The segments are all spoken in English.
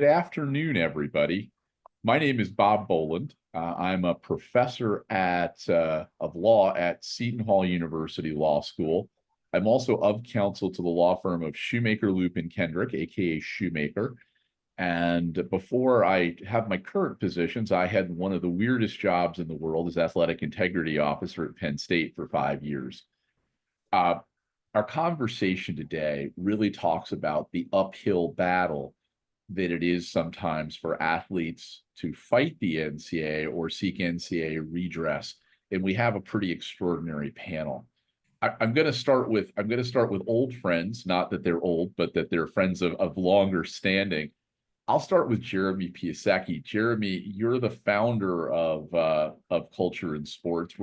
Good afternoon, everybody. My name is Bob Boland. I'm a professor of law at Seton Hall University Law School. I'm also of counsel to the law firm of Shoemaker, Lupin, Kendrick, aka Shoemaker. And before I have my current positions, I had one of the weirdest jobs in the world as athletic integrity officer at Penn State for 5 years. Uh, our conversation today really talks about the uphill battle that it is sometimes for athletes to fight the NCAA or seek NCAA redress. And we have a pretty extraordinary panel. I'm going to start with old friends, not that they're old, but that they're friends of longer standing. I'll start with Jeremy Piasecki. Jeremy, you're the founder of Culture and Sports,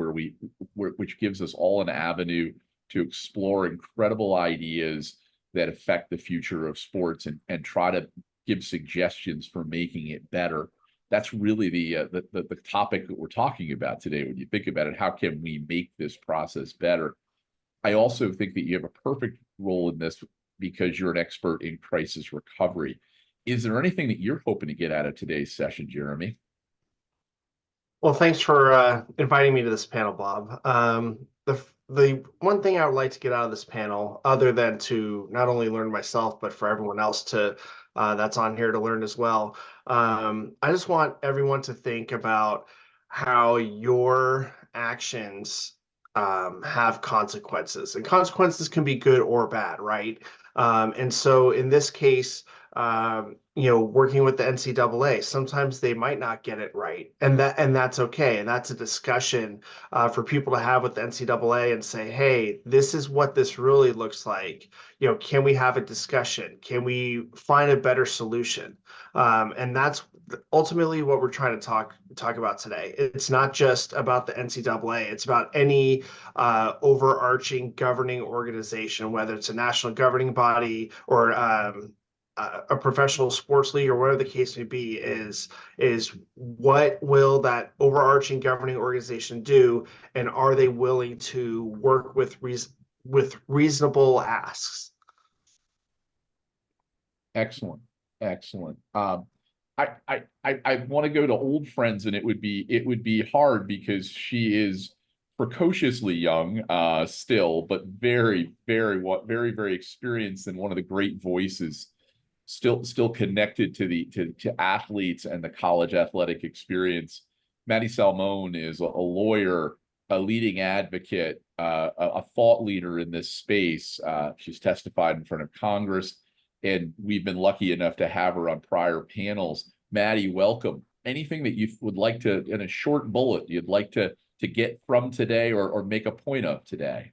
which gives us all an avenue to explore incredible ideas that affect the future of sports and try to give suggestions for making it better. That's really the topic that we're talking about today. When you think about it, how can we make this process better? I also think that you have a perfect role in this because you're an expert in crisis recovery. Is there anything that you're hoping to get out of today's session, Jeremy? Well, thanks for inviting me to this panel, Bob. The one thing I would like to get out of this panel, other than to not only learn myself, but for everyone else to that's on here to learn as well, I just want everyone to think about how your actions have consequences, and consequences can be good or bad, right? And so in this case, working with the NCAA, sometimes they might not get it right, and that's okay. And that's a discussion for people to have with the NCAA and say, hey, this is what this really looks like. Can we have a discussion? Can we find a better solution? And that's ultimately what we're trying to talk about today. It's not just about the NCAA. It's about any overarching governing organization, whether it's a national governing body or a professional sports league or whatever the case may be, is what will that overarching governing organization do, and are they willing to work with reasonable asks? Excellent, excellent. I want to go to old friends, and it would be hard because she is precociously young, still, but very experienced and one of the great voices still connected to athletes and the college athletic experience. Maddie Salmon is a lawyer, a leading advocate, a thought leader in this space. She's testified in front of Congress, and we've been lucky enough to have her on prior panels. Maddie, welcome. Anything that you would like to, in a short bullet, you'd like to get from today or make a point of today?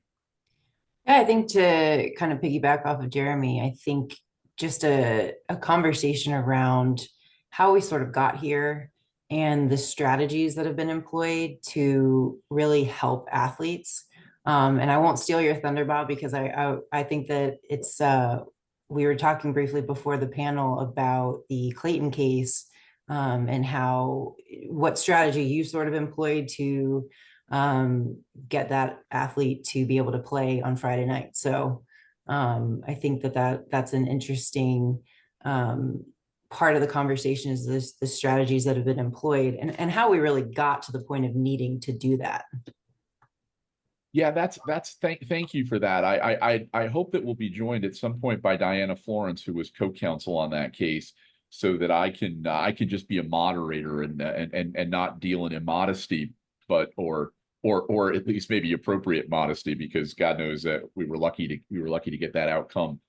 Yeah, I think to kind of piggyback off of Jeremy, I think just a conversation around how we sort of got here and the strategies that have been employed to really help athletes. And I won't steal your thunder, Bob, because I think that it's we were talking briefly before the panel about the Clayton case, and what strategy you sort of employed to get that athlete to be able to play on Friday night. So I think that's an interesting part of the conversation, is the strategies that have been employed and how we really got to the point of needing to do that. Yeah, thank you for that. I hope that we'll be joined at some point by Diana Florence, who was co-counsel on that case, so that I can just be a moderator and not deal in immodesty, but or at least maybe appropriate modesty, because God knows that we were lucky to get that outcome.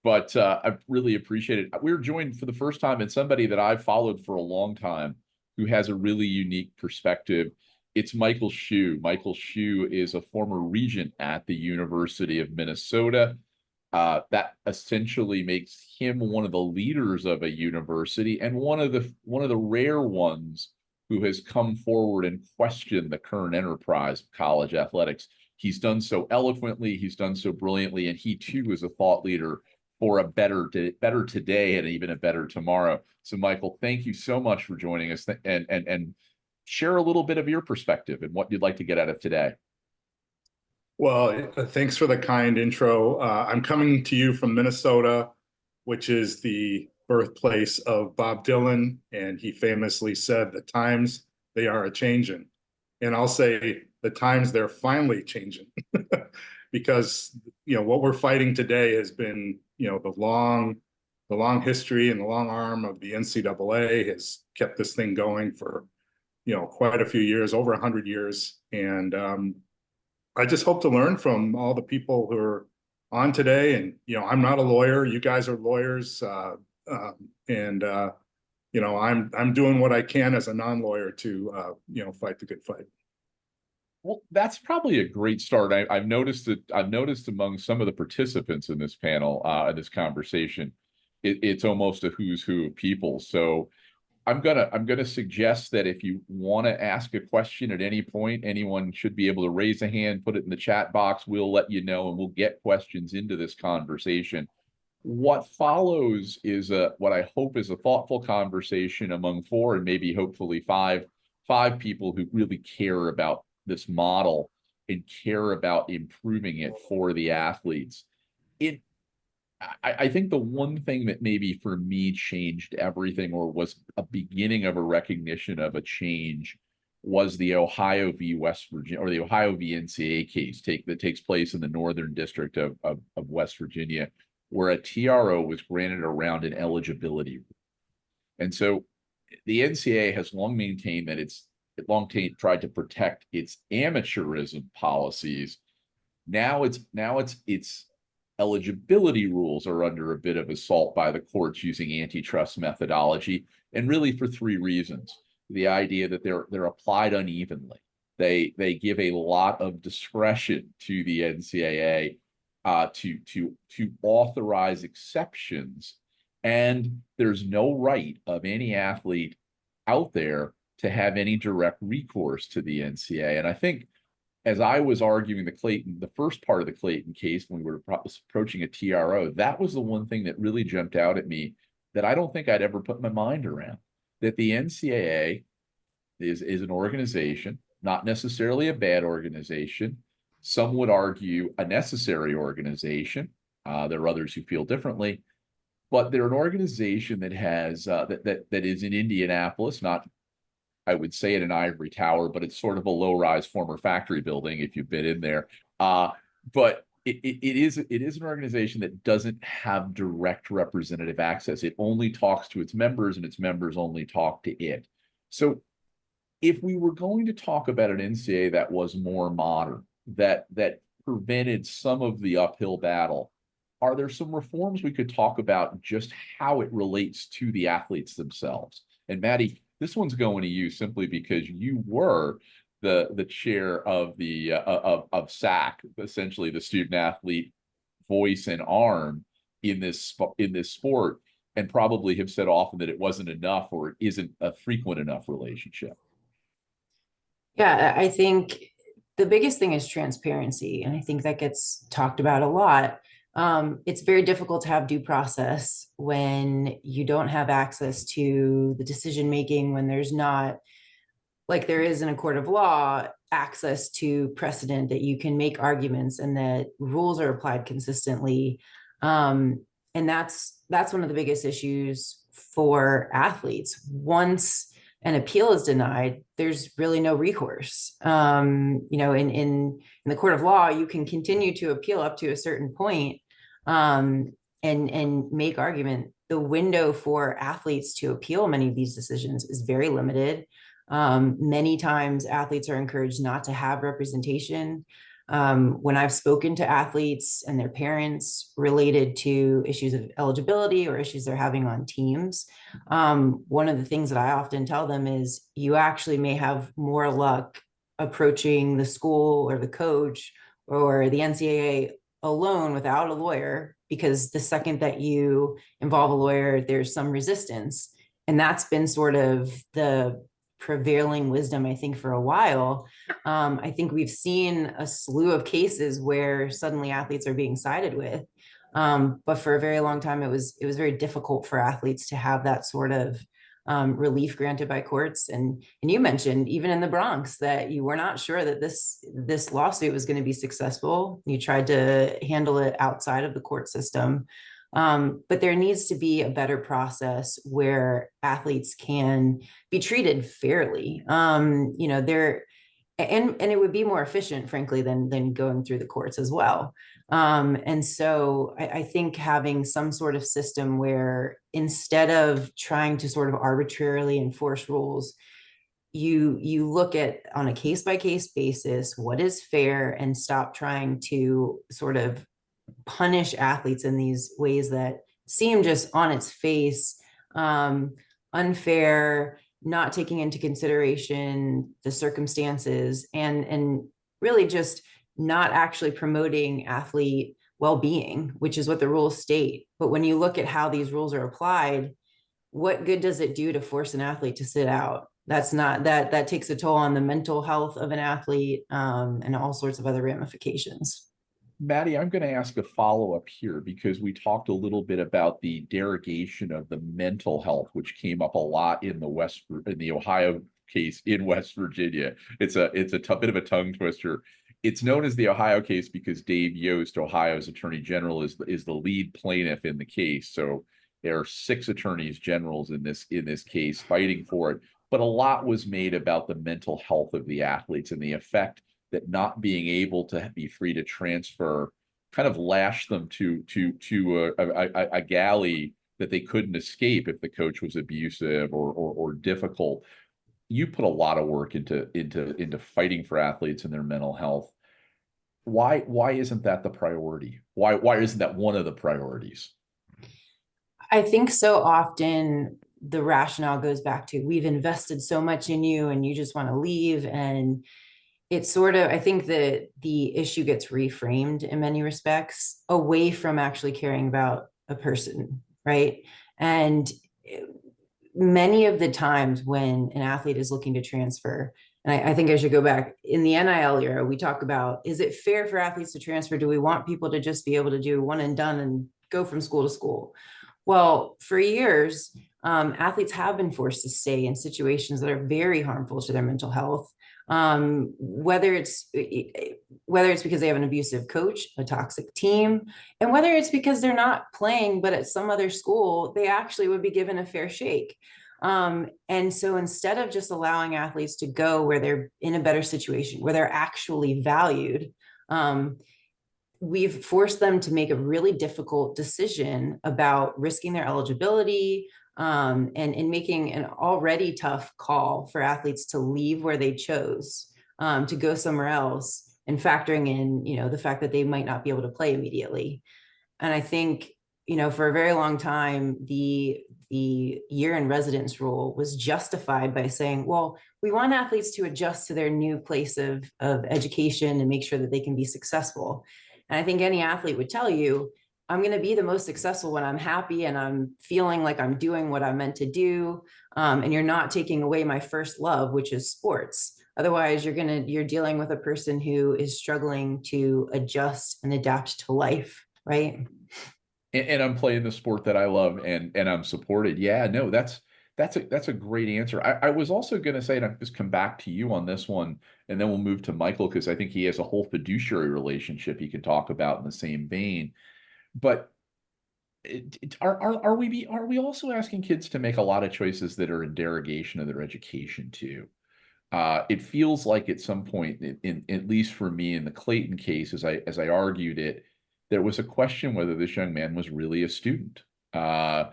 But I really appreciate it. We're joined for the first time in somebody that I've followed for a long time, who has a really unique perspective. It's Michael Hsu. Michael Hsu is a former regent at the University of Minnesota. That essentially makes him one of the leaders of a university, and one of the rare ones who has come forward and questioned the current enterprise of college athletics. He's done so eloquently, he's done so brilliantly, and he too is a thought leader for a better today and even a better tomorrow. So, Michael, thank you so much for joining us, and share a little bit of your perspective and what you'd like to get out of today. Well, thanks for the kind intro. I'm coming to you from Minnesota, which is the birthplace of Bob Dylan, and he famously said, "The times they are a changing," and I'll say the times they're finally changing, because what we're fighting today has been the long history and the long arm of the NCAA has kept this thing going for quite a few years, over 100 years, and I just hope to learn from all the people who are on today. And I'm not a lawyer; you guys are lawyers, and I'm doing what I can as a non-lawyer to fight the good fight. Well, that's probably a great start. I've noticed that among some of the participants in this panel, in this conversation, it's almost a who's who of people. So I'm gonna suggest that if you want to ask a question at any point, anyone should be able to raise a hand, put it in the chat box. We'll let you know, and we'll get questions into this conversation. What follows is what I hope is a thoughtful conversation among four and maybe hopefully five people who really care about this model and care about improving it for the athletes. I think the one thing that maybe for me changed everything, or was a beginning of a recognition of a change, was the Ohio v. West Virginia, or the Ohio v. NCAA case that takes place in the Northern District of West Virginia, where a TRO was granted around an eligibility rule. And so the NCAA has long maintained that it tried to protect its amateurism policies. Now its eligibility rules are under a bit of assault by the courts using antitrust methodology, and really for three reasons. The idea that they're applied unevenly. They give a lot of discretion to the NCAA to authorize exceptions, and there's no right of any athlete out there to have any direct recourse to the NCAA. And I think, as I was arguing the first part of the Clayton case, when we were approaching a TRO, that was the one thing that really jumped out at me that I don't think I'd ever put my mind around. That the NCAA is an organization, not necessarily a bad organization. Some would argue a necessary organization. There are others who feel differently, but they're an organization that has that is in Indianapolis, not, I would say, in an ivory tower, but it's sort of a low-rise former factory building if you've been in there. But it is an organization that doesn't have direct representative access. It only talks to its members, and its members only talk to it. So if we were going to talk about an NCAA that was more modern, that prevented some of the uphill battle, are there some reforms we could talk about just how it relates to the athletes themselves? And Maddie, this one's going to you simply because you were the chair of the of SAC, essentially the student athlete voice and arm in this sport, and probably have said often that it wasn't enough, or it isn't a frequent enough relationship. Yeah, I think the biggest thing is transparency, and I think that gets talked about a lot. It's very difficult to have due process when you don't have access to the decision making, when there's not, like there is in a court of law, access to precedent that you can make arguments and that rules are applied consistently. And that's one of the biggest issues for athletes. Once an appeal is denied, there's really no recourse. In the court of law, you can continue to appeal up to a certain point, and make argument. The window for athletes to appeal many of these decisions is very limited. Many times athletes are encouraged not to have representation. When I've spoken to athletes and their parents related to issues of eligibility or issues they're having on teams, one of the things that I often tell them is you actually may have more luck approaching the school or the coach or the NCAA alone without a lawyer, because the second that you involve a lawyer, there's some resistance. And that's been sort of the prevailing wisdom, I think, for a while. I think we've seen a slew of cases where suddenly athletes are being sided with. But for a very long time, it was very difficult for athletes to have that sort of relief granted by courts. And you mentioned even in the Bronx that you were not sure that this lawsuit was going to be successful. You tried to handle it outside of the court system. But there needs to be a better process where athletes can be treated fairly. You know, and it would be more efficient, frankly, than going through the courts as well. And so I think having some sort of system where instead of trying to sort of arbitrarily enforce rules, you look at on a case by case basis what is fair and stop trying to sort of punish athletes in these ways that seem just on its face unfair, not taking into consideration the circumstances, and really just not actually promoting athlete well-being, which is what the rules state. But when you look at how these rules are applied, what good does it do to force an athlete to sit out? That's not that takes a toll on the mental health of an athlete, and all sorts of other ramifications. Maddie, I'm going to ask a follow-up here because we talked a little bit about the derogation of the mental health, which came up a lot in the Ohio case in West Virginia. It's a bit of a tongue twister. It's known as the Ohio case because Dave Yost, Ohio's attorney general, is the lead plaintiff in the case. So there are 6 attorneys generals in this case fighting for it. But a lot was made about the mental health of the athletes and the effect that not being able to be free to transfer kind of lashed them to a galley that they couldn't escape if the coach was abusive or difficult. You put a lot of work into fighting for athletes and their mental health. Why isn't that the priority? Why isn't that one of the priorities? I think so often the rationale goes back to, we've invested so much in you and you just want to leave. And it's sort of, I think that the issue gets reframed in many respects away from actually caring about a person, right? And many of the times when an athlete is looking to transfer, and I think I should go back in the NIL era, we talk about, is it fair for athletes to transfer? Do we want people to just be able to do one and done and go from school to school? Well, for years, athletes have been forced to stay in situations that are very harmful to their mental health. Whether it's because they have an abusive coach, a toxic team, and whether it's because they're not playing, but at some other school, they actually would be given a fair shake. And so instead of just allowing athletes to go where they're in a better situation, where they're actually valued, we've forced them to make a really difficult decision about risking their eligibility, and making an already tough call for athletes to leave where they chose, to go somewhere else, and factoring in, the fact that they might not be able to play immediately. And I think, for a very long time, the year in residence rule was justified by saying, well, we want athletes to adjust to their new place of education and make sure that they can be successful. And I think any athlete would tell you, I'm going to be the most successful when I'm happy and I'm feeling like I'm doing what I'm meant to do. And you're not taking away my first love, which is sports. Otherwise, you're dealing with a person who is struggling to adjust and adapt to life, right? And I'm playing the sport that I love and I'm supported. Yeah, no, that's a great answer. I was also going to say, and I'll just come back to you on this one, and then we'll move to Michael, because I think he has a whole fiduciary relationship he could talk about in the same vein. But are we also asking kids to make a lot of choices that are in derogation of their education too? It feels like at some point, at least for me in the Clayton case, as I argued it, there was a question whether this young man was really a student. Then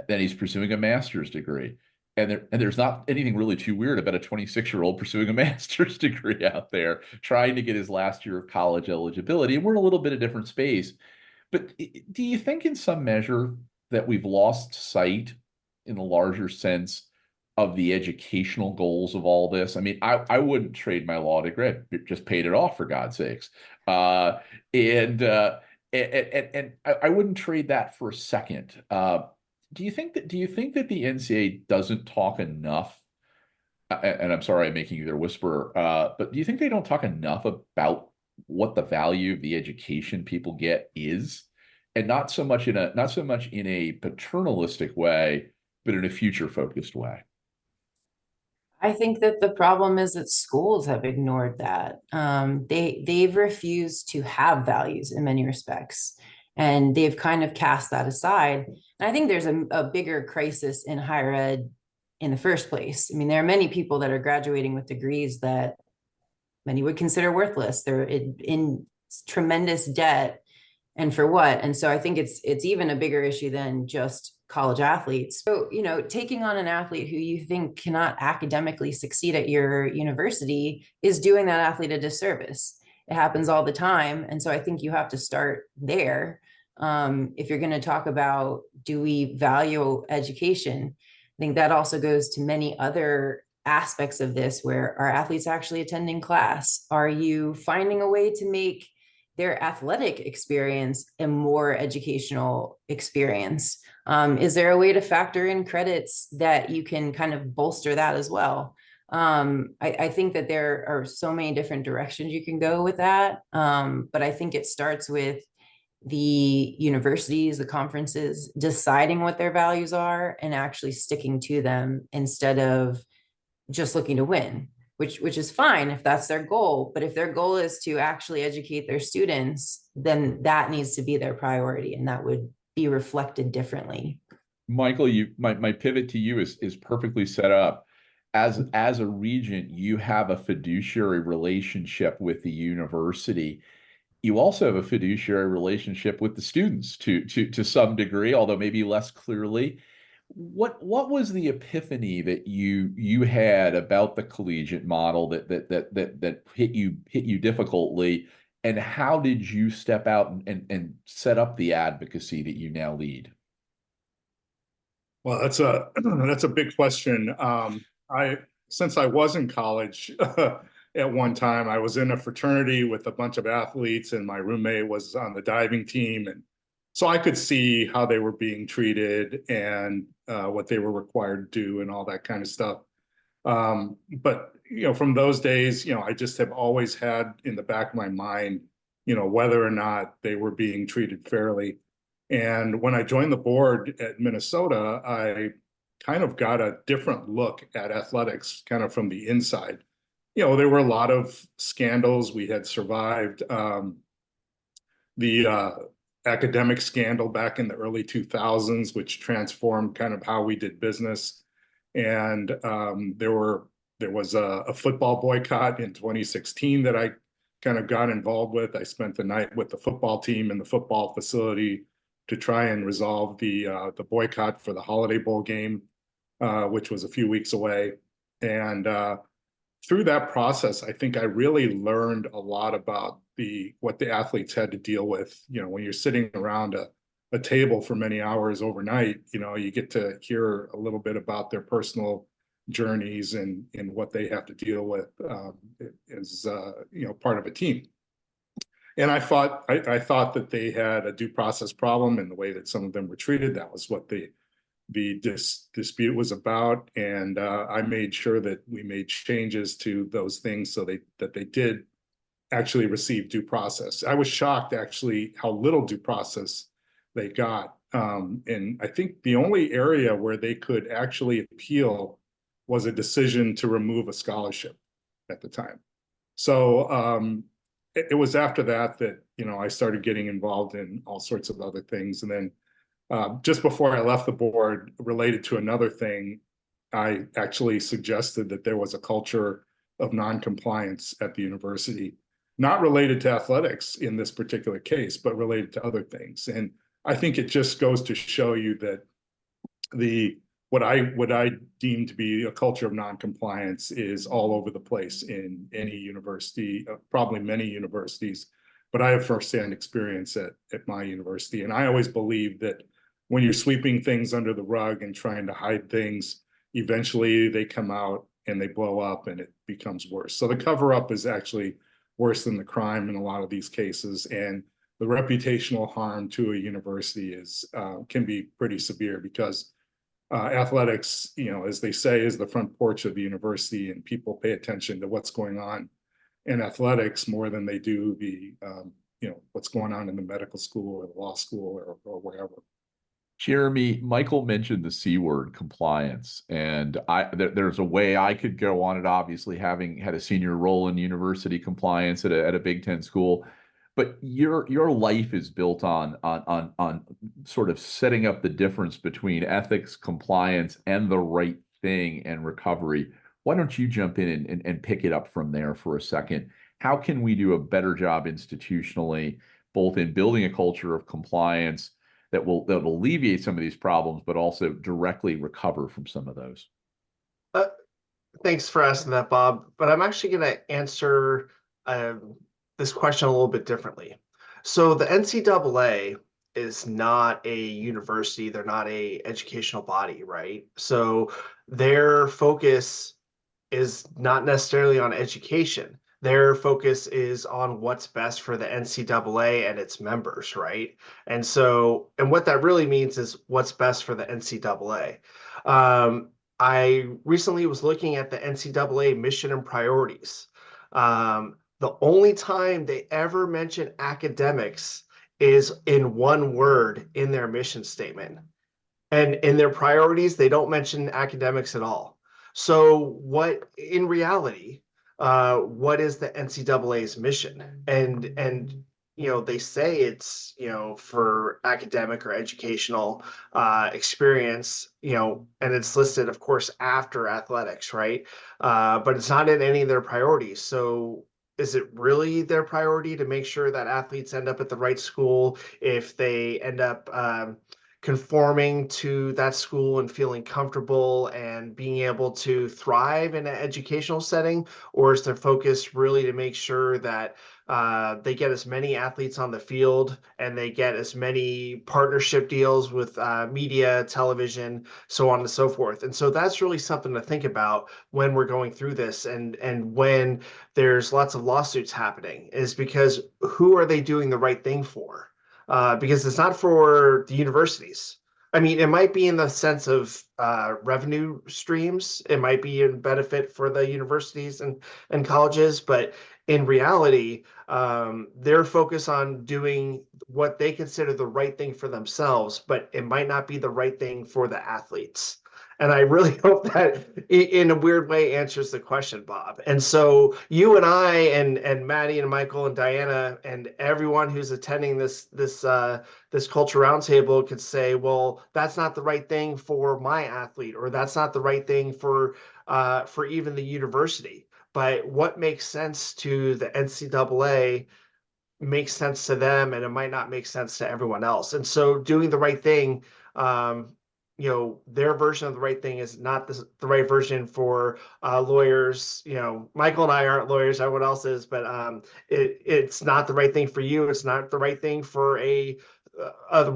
he's pursuing a master's degree. And there's not anything really too weird about a 26-year-old pursuing a master's degree out there, trying to get his last year of college eligibility. And we're in a little bit of different space. But do you think in some measure that we've lost sight in the larger sense of the educational goals of all this? I mean, I wouldn't trade my law degree. I just paid it off, for God's sakes. And I wouldn't trade that for a second. Do you think that the NCAA doesn't talk enough? And I'm sorry I'm making you their whisperer, but do you think they don't talk enough about what the value of the education people get is, and not so much in a paternalistic way, but in a future-focused way? I think that the problem is that schools have ignored that. They've refused to have values in many respects. And they've kind of cast that aside. And I think there's a bigger crisis in higher ed in the first place. I mean, there are many people that are graduating with degrees that many would consider worthless. They're in tremendous debt, and for what? And so I think it's even a bigger issue than just college athletes. So, you know, taking on an athlete who you think cannot academically succeed at your university is doing that athlete a disservice. It happens all the time. And so I think you have to start there. If you're going to talk about, do we value education? I think that also goes to many other aspects of this, where are athletes actually attending class? Are you finding a way to make their athletic experience a more educational experience? Is there a way to factor in credits that you can kind of bolster that as well? I think that there are so many different directions you can go with that. But I think it starts with the universities, the conferences deciding what their values are and actually sticking to them instead of just looking to win, which is fine if that's their goal. But if their goal is to actually educate their students, then that needs to be their priority, and that would be reflected differently. Michael, my pivot to you is perfectly set up. As a regent, you have a fiduciary relationship with the university. You also have a fiduciary relationship with the students to some degree, although maybe less clearly. What was the epiphany that you had about the collegiate model that hit you difficultly, and how did you step out and set up the advocacy that you now lead? Well, that's a that's a big question. Since I was in college at one time, I was in a fraternity with a bunch of athletes, and my roommate was on the diving team, and so I could see how they were being treated and what they were required to do and all that kind of stuff. But from those days, I just have always had in the back of my mind, whether or not they were being treated fairly. And when I joined the board at Minnesota, I kind of got a different look at athletics, kind of from the inside. There were a lot of scandals we had survived. The academic scandal back in the early 2000s, which transformed kind of how we did business. And there was a football boycott in 2016 that I kind of got involved with. I spent the night with the football team in the football facility to try and resolve the boycott for the Holiday Bowl game, which was a few weeks away. And through that process, I think I really learned a lot about what the athletes had to deal with. When you're sitting around a table for many hours overnight, you get to hear a little bit about their personal journeys and what they have to deal with as part of a team. And I thought that they had a due process problem in the way that some of them were treated. That was what the dispute was about, and I made sure that we made changes to those things so that they did actually receive due process. I was shocked actually how little due process they got, and I think the only area where they could actually appeal was a decision to remove a scholarship at the time. So it was after that I started getting involved in all sorts of other things, and then just before I left the board, related to another thing, I actually suggested that there was a culture of non-compliance at the university, not related to athletics in this particular case, but related to other things. And I think it just goes to show you that what I deem to be a culture of non-compliance is all over the place in any university, probably many universities. But I have firsthand experience at my university, and I always believe that when you're sweeping things under the rug and trying to hide things, eventually they come out and they blow up and it becomes worse. So the cover up is actually worse than the crime in a lot of these cases. And the reputational harm to a university can be pretty severe, because athletics, as they say, is the front porch of the university, and people pay attention to what's going on in athletics more than they do what's going on in the medical school or the law school or wherever. Jeremy, Michael mentioned the C word, compliance, and there's a way I could go on it, obviously having had a senior role in university compliance at a Big Ten school. but your life is built on sort of setting up the difference between ethics, compliance, and the right thing and recovery. Why don't you jump in and pick it up from there for a second? How can we do a better job institutionally, both in building a culture of compliance that will alleviate some of these problems, but also directly recover from some of those? Thanks for asking that, Bob. But I'm actually going to answer this question a little bit differently. So the NCAA is not a university; they're not a educational body, right? So their focus is not necessarily on education. Their focus is on what's best for the NCAA and its members, right? And what that really means is what's best for the NCAA. I recently was looking at the NCAA mission and priorities. The only time they ever mention academics is in one word in their mission statement. And in their priorities, they don't mention academics at all. So what in reality, what is the NCAA's mission? And they say it's for academic or educational experience, and it's listed, of course, after athletics, right? But it's not in any of their priorities. So is it really their priority to make sure that athletes end up at the right school if they end up conforming to that school and feeling comfortable and being able to thrive in an educational setting? Or is their focus really to make sure that they get as many athletes on the field and they get as many partnership deals with media, television, so on and so forth? And so that's really something to think about when we're going through this, and when there's lots of lawsuits happening, is because who are they doing the right thing for? Because it's not for the universities. I mean, it might be in the sense of revenue streams. It might be in benefit for the universities and colleges, but in reality, they're focused on doing what they consider the right thing for themselves, but it might not be the right thing for the athletes. And I really hope that in a weird way answers the question, Bob. And so you and I and Maddie and Michael and Diana and everyone who's attending this culture roundtable could say, well, that's not the right thing for my athlete, or that's not the right thing for even the university. But what makes sense to the NCAA makes sense to them, and it might not make sense to everyone else. And so doing the right thing, their version of the right thing is not the right version for lawyers. Michael and I aren't lawyers, everyone else is, but it's not the right thing for you. It's not the right thing for a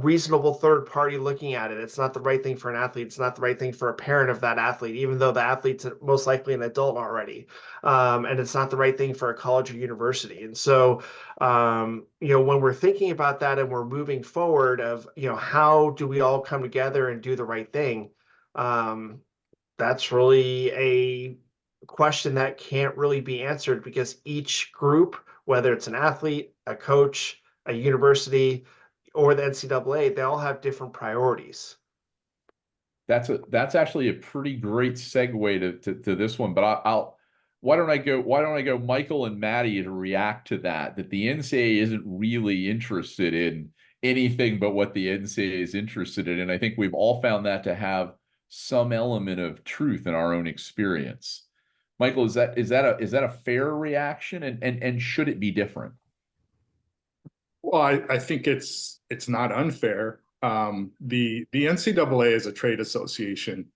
reasonable third party looking at it. It's not the right thing for an athlete. It's not the right thing for a parent of that athlete, even though the athlete's most likely an adult already. And it's not the right thing for a college or university. And so, when we're thinking about that and we're moving forward of, how do we all come together and do the right thing? That's really a question that can't really be answered, because each group, whether it's an athlete, a coach, a university, or the NCAA, they all have different priorities. That's actually a pretty great segue to this one, but I'll why don't I go Michael and Maddie to react to that the NCAA isn't really interested in anything but what the NCAA is interested in. And I think we've all found that to have some element of truth in our own experience. Michael, is that a fair reaction, and should it be different? Well, I think it's not unfair. The NCAA is a trade association,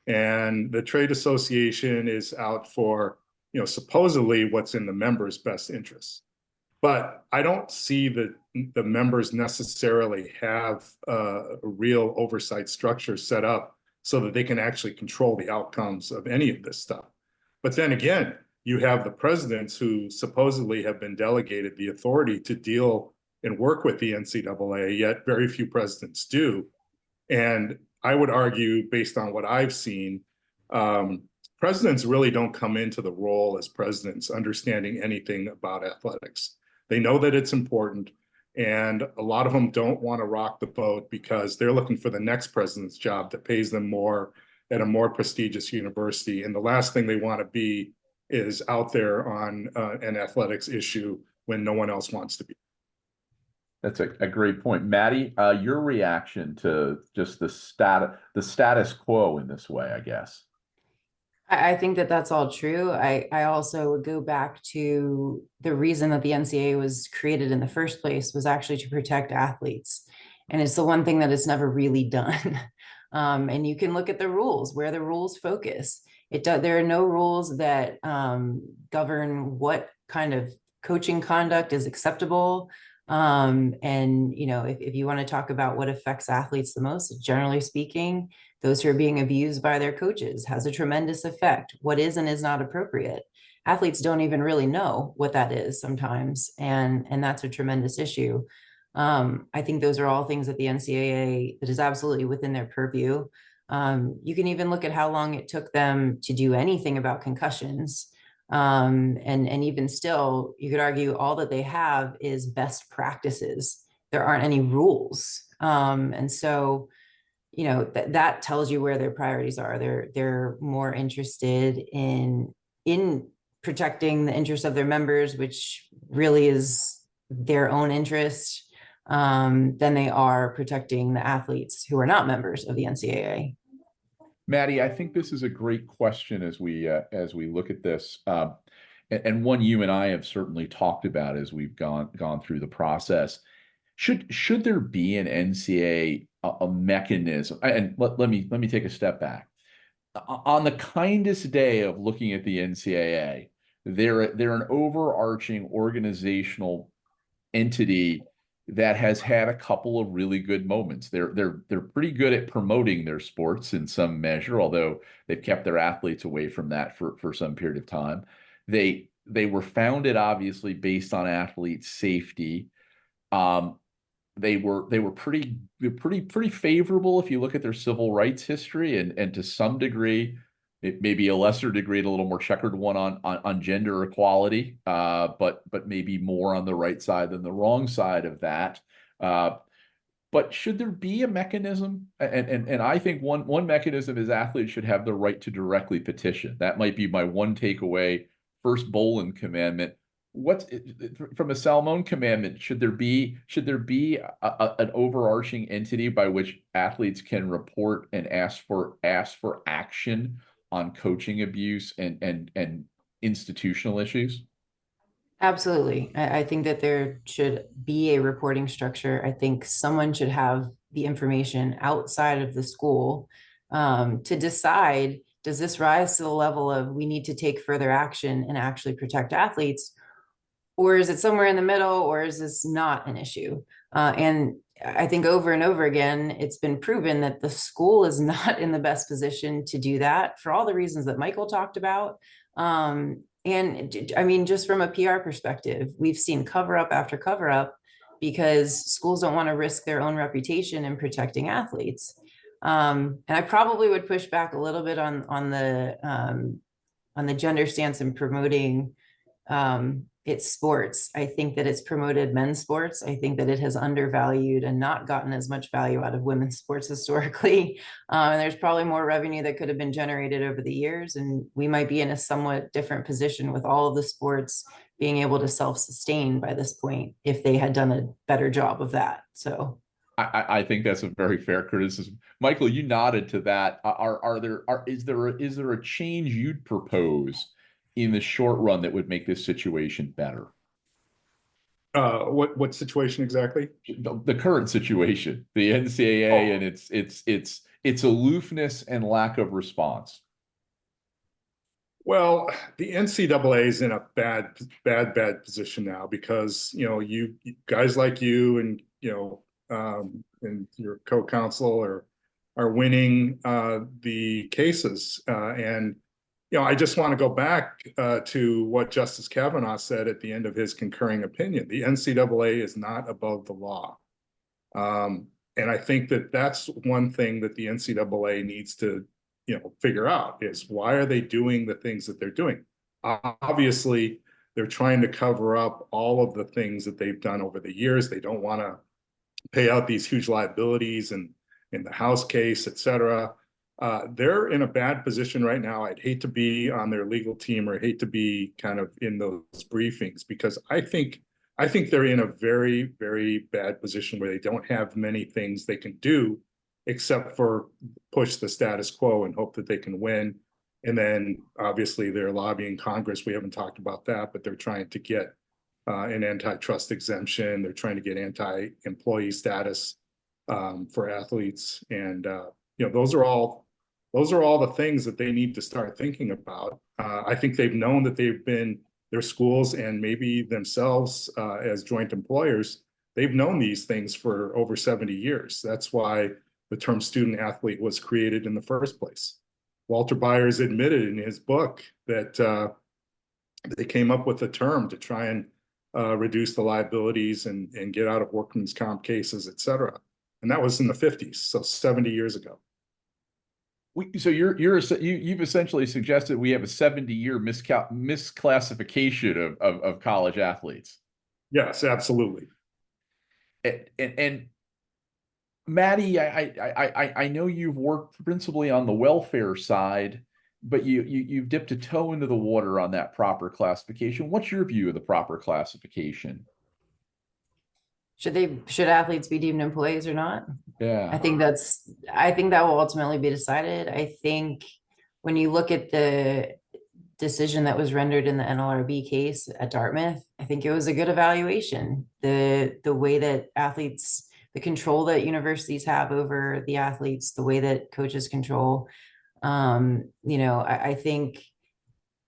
and the trade association is out for, supposedly what's in the members' best interests. But I don't see that the members necessarily have a real oversight structure set up so that they can actually control the outcomes of any of this stuff. But then again, you have the presidents who supposedly have been delegated the authority to deal and work with the NCAA, yet very few presidents do. And I would argue, based on what I've seen, presidents really don't come into the role as presidents understanding anything about athletics. They know that it's important, and a lot of them don't want to rock the boat because they're looking for the next president's job that pays them more at a more prestigious university. And the last thing they want to be is out there on an athletics issue when no one else wants to be. That's a great point. Maddie, your reaction to just the status quo in this way, I guess. I think that that's all true. I also would go back to the reason that the NCAA was created in the first place was actually to protect athletes. And it's the one thing that it's never really done. And you can look at the rules, where the rules focus. There are no rules that govern what kind of coaching conduct is acceptable. And if you want to talk about what affects athletes the most, generally speaking, those who are being abused by their coaches has a tremendous effect. What is and is not appropriate. Athletes don't even really know what that is sometimes, and that's a tremendous issue. I think those are all things that the NCAA that is absolutely within their purview. You can even look at how long it took them to do anything about concussions. And even still, you could argue all that they have is best practices. There aren't any rules. And so, that tells you where their priorities are. They're more interested in protecting the interests of their members, which really is their own interest, than they are protecting the athletes who are not members of the NCAA. Maddie, I think this is a great question as we look at this, and one you and I have certainly talked about as we've gone through the process. Should there be an NCAA a mechanism? And let me take a step back. On the kindest day of looking at the NCAA, they're an overarching organizational entity that has had a couple of really good moments. They're pretty good at promoting their sports in some measure, although they've kept their athletes away from that for some period of time. They were founded obviously based on athlete safety. They were pretty favorable if you look at their civil rights history, and to some degree, it may be a lesser degree, a little more checkered one on gender equality, but maybe more on the right side than the wrong side of that. But should there be a mechanism? And I think one mechanism is athletes should have the right to directly petition. That might be my one takeaway. First Boland commandment. What's from a Salmon commandment? Should there be an overarching entity by which athletes can report and ask for action on coaching abuse and institutional issues? Absolutely. I think that there should be a reporting structure. I think someone should have the information outside of the school to decide, does this rise to the level of we need to take further action and actually protect athletes? Or is it somewhere in the middle, or is this not an issue? And I think over and over again, it's been proven that the school is not in the best position to do that for all the reasons that Michael talked about. And I mean, just from a PR perspective, we've seen cover up after cover up because schools don't want to risk their own reputation in protecting athletes. And I probably would push back a little bit on the gender stance in promoting it's sports. I think that it's promoted men's sports. I think that it has undervalued and not gotten as much value out of women's sports historically. And there's probably more revenue that could have been generated over the years. And we might be in a somewhat different position with all of the sports being able to self-sustain by this point if they had done a better job of that. So I think that's a very fair criticism. Michael, you nodded to that. Is there a change you'd propose in the short run that would make this situation better? What situation exactly? The current situation, the NCAA and its aloofness and lack of response. Well, the NCAA is in a bad position now because you guys like you and and your co-counsel are winning the cases, and I just want to go back to what Justice Kavanaugh said at the end of his concurring opinion. The NCAA is not above the law. And I think that that's one thing that the NCAA needs to, figure out is why are they doing the things that they're doing? Obviously, they're trying to cover up all of the things that they've done over the years. They don't want to pay out these huge liabilities and in the House case, et cetera. They're in a bad position right now. I'd hate to be on their legal team or hate to be kind of in those briefings because I think I think they're in a very, very bad position where they don't have many things they can do except for push the status quo and hope that they can win. And then obviously they're lobbying Congress. We haven't talked about that, but they're trying to get an antitrust exemption. They're trying to get anti-employee status for athletes. And those are all the things that they need to start thinking about. I think they've known that their schools and maybe themselves as joint employers, they've known these things for over 70 years. That's why the term student athlete was created in the first place. Walter Byers admitted in his book that they came up with a term to try and reduce the liabilities and get out of workman's comp cases, et cetera. And that was in the 50s, so 70 years ago. So you've essentially suggested we have a 70-year misclassification of college athletes. Yes, absolutely. And Maddie, I know you've worked principally on the welfare side, but you've dipped a toe into the water on that proper classification. What's your view of the proper classification? Should athletes be deemed employees or not? Yeah. I think that will ultimately be decided. I think when you look at the decision that was rendered in the NLRB case at Dartmouth, I think it was a good evaluation. The way that athletes, the control that universities have over the athletes, the way that coaches control, I think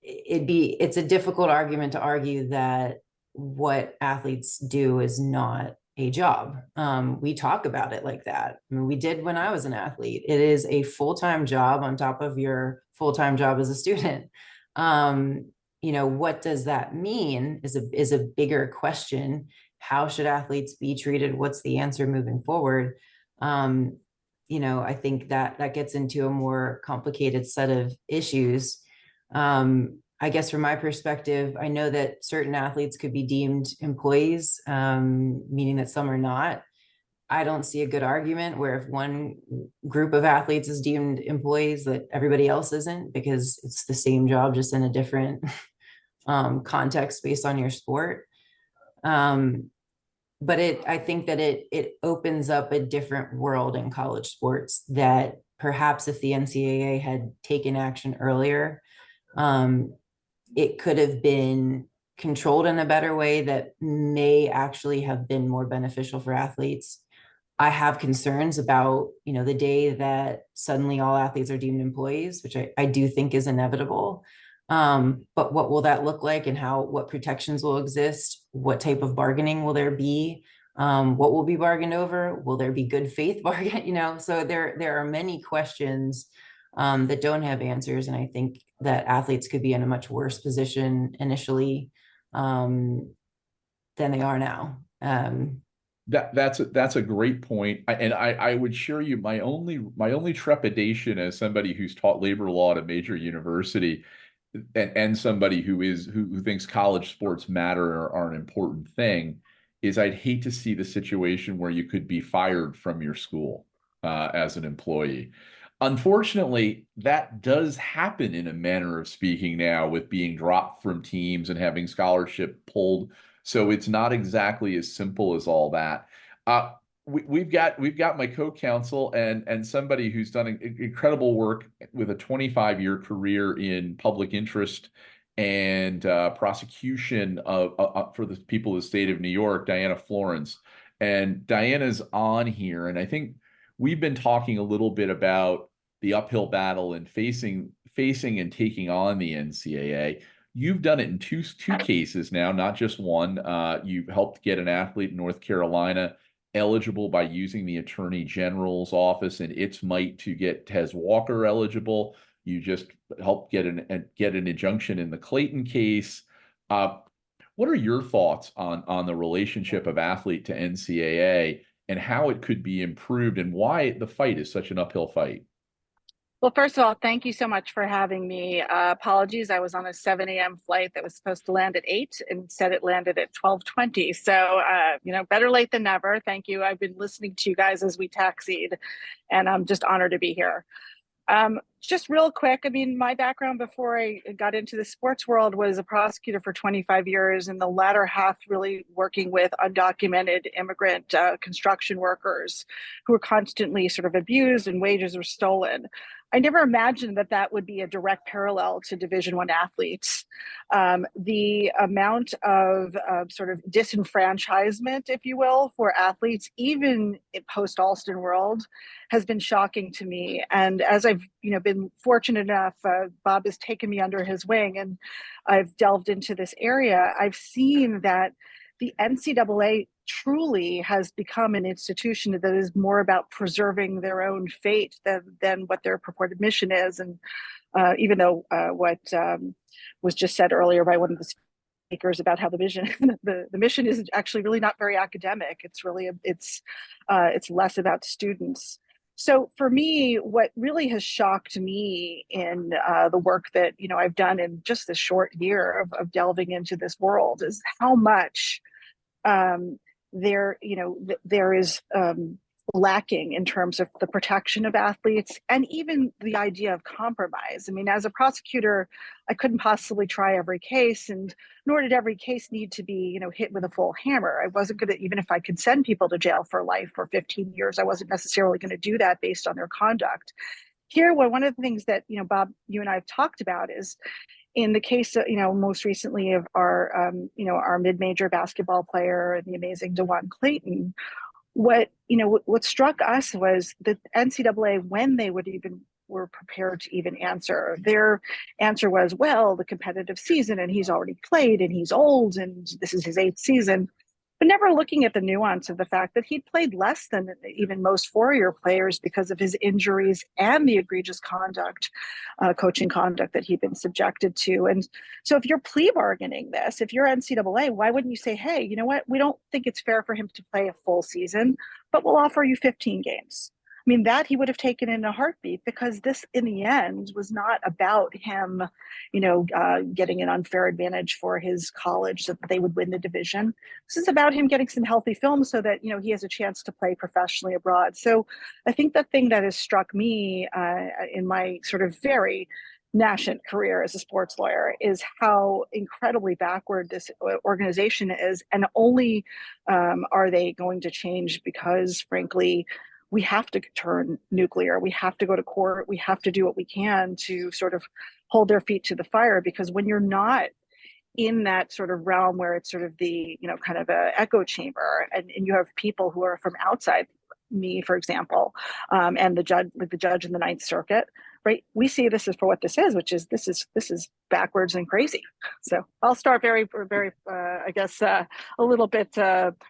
it's a difficult argument to argue that what athletes do is not a job. We talk about it like that. I mean, we did when I was an athlete. It is a full-time job on top of your full-time job as a student. What does that mean is a bigger question. How should athletes be treated? What's the answer moving forward? I think that gets into a more complicated set of issues. I guess from my perspective, I know that certain athletes could be deemed employees, meaning that some are not. I don't see a good argument where if one group of athletes is deemed employees that everybody else isn't, because it's the same job, just in a different context based on your sport. But I think that it opens up a different world in college sports that perhaps if the NCAA had taken action earlier, it could have been controlled in a better way that may actually have been more beneficial for athletes. I have concerns about, the day that suddenly all athletes are deemed employees, which I do think is inevitable. But what will that look like, and what protections will exist? What type of bargaining will there be? What will be bargained over? Will there be good faith bargain? So there are many questions that don't have answers. And I think that athletes could be in a much worse position initially than they are now. That's a great point. I would share you my only trepidation as somebody who's taught labor law at a major university and somebody who thinks college sports matter or are an important thing is I'd hate to see the situation where you could be fired from your school as an employee. Unfortunately, that does happen in a manner of speaking now with being dropped from teams and having scholarship pulled. So it's not exactly as simple as all that. We've got my co-counsel and somebody who's done incredible work with a 25-year career in public interest and prosecution for the people of the state of New York, Diana Florence. And Diana's on here, and I think we've been talking a little bit about the uphill battle and facing and taking on the NCAA. You've done it in two cases now, not just one. You've helped get an athlete in North Carolina eligible by using the Attorney General's office and its might to get Tez Walker eligible. You just helped get an injunction in the Clayton case. What are your thoughts on the relationship of athlete to NCAA and how it could be improved and why the fight is such an uphill fight? Well, first of all, thank you so much for having me. Apologies, I was on a 7 a.m. flight that was supposed to land at 8. Instead, it landed at 12:20. So, better late than never. Thank you. I've been listening to you guys as we taxied, and I'm just honored to be here. Just real quick, I mean, my background before I got into the sports world was a prosecutor for 25 years, and the latter half really working with undocumented immigrant construction workers who were constantly sort of abused and wages were stolen. I never imagined that that would be a direct parallel to Division I athletes. The amount of sort of disenfranchisement, if you will, for athletes, even in post-Alston world, has been shocking to me. And as I've been fortunate enough, Bob has taken me under his wing, and I've delved into this area. I've seen that the NCAA truly has become an institution that is more about preserving their own fate than what their purported mission is. And even though what was just said earlier by one of the speakers about how the vision, the mission is actually really not very academic. It's really it's less about students. So for me, what really has shocked me in the work that I've done in just this short year of delving into this world is how much there is lacking in terms of the protection of athletes and even the idea of compromise. I mean, as a prosecutor, I couldn't possibly try every case, and nor did every case need to be hit with a full hammer. I wasn't going to, even if I could send people to jail for life for 15 years, I wasn't necessarily going to do that based on their conduct. Here, one of the things that Bob, you and I have talked about is in the case of, most recently of our our mid-major basketball player and the amazing DeJuan Clayton. What struck us was the NCAA, when they were prepared to even answer, their answer was, well, the competitive season, and he's already played, and he's old, and this is his 8th season, but never looking at the nuance of the fact that he'd played less than even most four-year players because of his injuries and the egregious conduct, coaching conduct that he'd been subjected to. And so if you're plea bargaining this, if you're NCAA, why wouldn't you say, hey, you know what, we don't think it's fair for him to play a full season, but we'll offer you 15 games. I mean, that he would have taken in a heartbeat, because this, in the end, was not about him, getting an unfair advantage for his college so that they would win the division. This is about him getting some healthy film so that, he has a chance to play professionally abroad. So I think the thing that has struck me in my sort of very nascent career as a sports lawyer is how incredibly backward this organization is. And only are they going to change because, frankly, we have to turn nuclear. We have to go to court. We have to do what we can to sort of hold their feet to the fire, because when you're not in that sort of realm where it's sort of the, kind of a echo chamber, and you have people who are from outside, me, for example, and the judge, like the judge in the Ninth Circuit, right? We see this as for what this is, which is this is backwards and crazy. So I'll start very, I guess, a little bit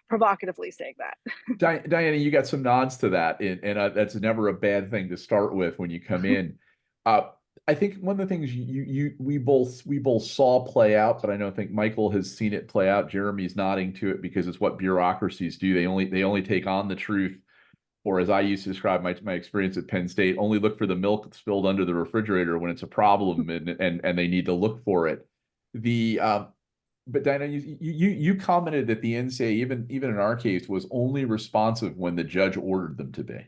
provocatively saying that. Diana, you got some nods to that, and that's never a bad thing to start with when you come in. I think one of the things we both saw play out, but I don't think Michael has seen it play out. Jeremy's nodding to it because it's what bureaucracies do. They only take on the truth, or as I used to describe my experience at Penn State, only look for the milk spilled under the refrigerator when it's a problem and they need to look for it. But Diana, you commented that the NCAA, even in our case, was only responsive when the judge ordered them to be.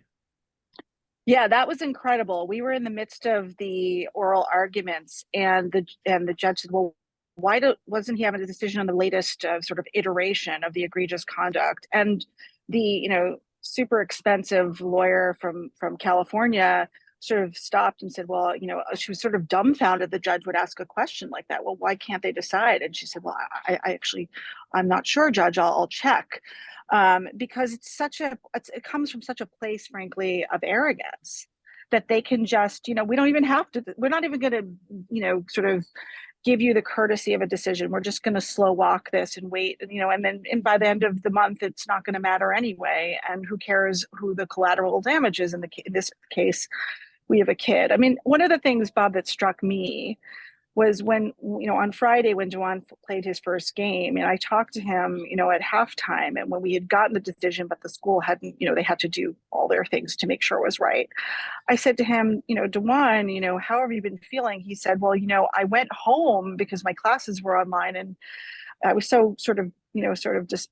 Yeah, that was incredible. We were in the midst of the oral arguments, and the judge said, well, why wasn't he having a decision on the latest sort of iteration of the egregious conduct? And the super expensive lawyer from California sort of stopped and said, well, she was sort of dumbfounded the judge would ask a question like that. Well, why can't they decide? And she said, well, I'm not sure, Judge, I'll check. Because it comes from such a place, frankly, of arrogance that they can just, we don't even have to, we're not even going to, sort of give you the courtesy of a decision. We're just going to slow walk this and wait, and by the end of the month, it's not going to matter anyway. And who cares who the collateral damage is in this case? We have a kid. I mean, one of the things, Bob, that struck me was when, on Friday when DeJuan played his first game, and I talked to him, at halftime, and when we had gotten the decision, but the school hadn't, they had to do all their things to make sure it was right. I said to him, DeJuan, how have you been feeling? He said, well, I went home because my classes were online, and I was so sort of just,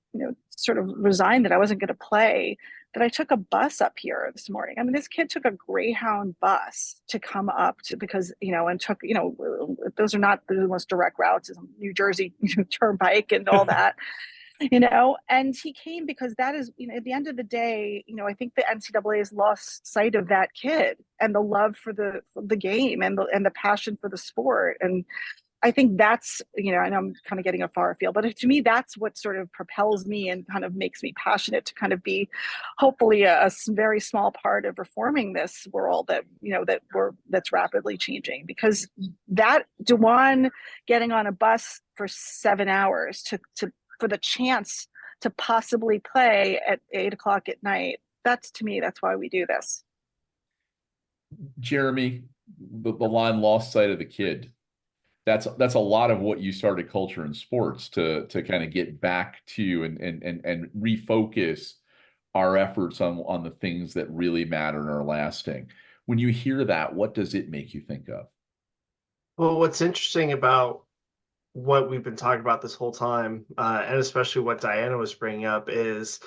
sort of resigned that I wasn't going to play. that I took a bus up here this morning. I mean, this kid took a Greyhound bus to come up to, because, and took, those are not the most direct routes, New Jersey Turnpike and all that. And he came because that is, at the end of the day, I think the NCAA has lost sight of that kid and the love for the game and the passion for the sport. And I think that's, and I'm kind of getting a far afield, but to me, that's what sort of propels me and kind of makes me passionate to kind of be hopefully a very small part of reforming this world that's rapidly changing. Because that Dewan getting on a bus for 7 hours for the chance to possibly play at 8 o'clock at night, to me, that's why we do this. Jeremy, the line lost sight of the kid. That's a lot of what you started Culture in Sports to kind of get back to and refocus our efforts on the things that really matter and are lasting. When you hear that, what does it make you think of? Well, what's interesting about what we've been talking about this whole time, and especially what Diana was bringing up, is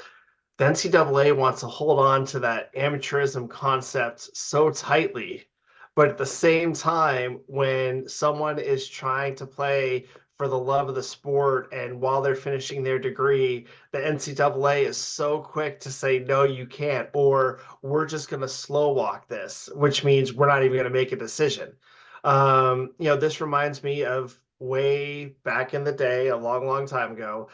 the NCAA wants to hold on to that amateurism concept so tightly. But at the same time, when someone is trying to play for the love of the sport and while they're finishing their degree, the NCAA is so quick to say, no, you can't, or we're just going to slow walk this, which means we're not even going to make a decision. This reminds me of way back in the day, a long, long time ago,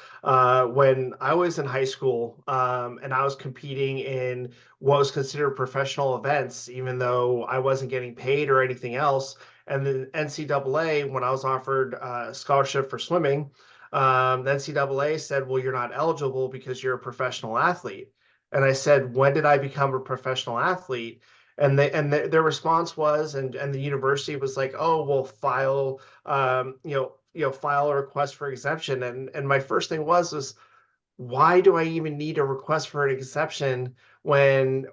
when I was in high school, and I was competing in what was considered professional events, even though I wasn't getting paid or anything else. And the NCAA, when I was offered a scholarship for swimming, the NCAA said, well, you're not eligible because you're a professional athlete. And I said, when did I become a professional athlete? And their response was, and the university was like, oh, we'll file file a request for exemption. And my first thing was why do I even need a request for an exception when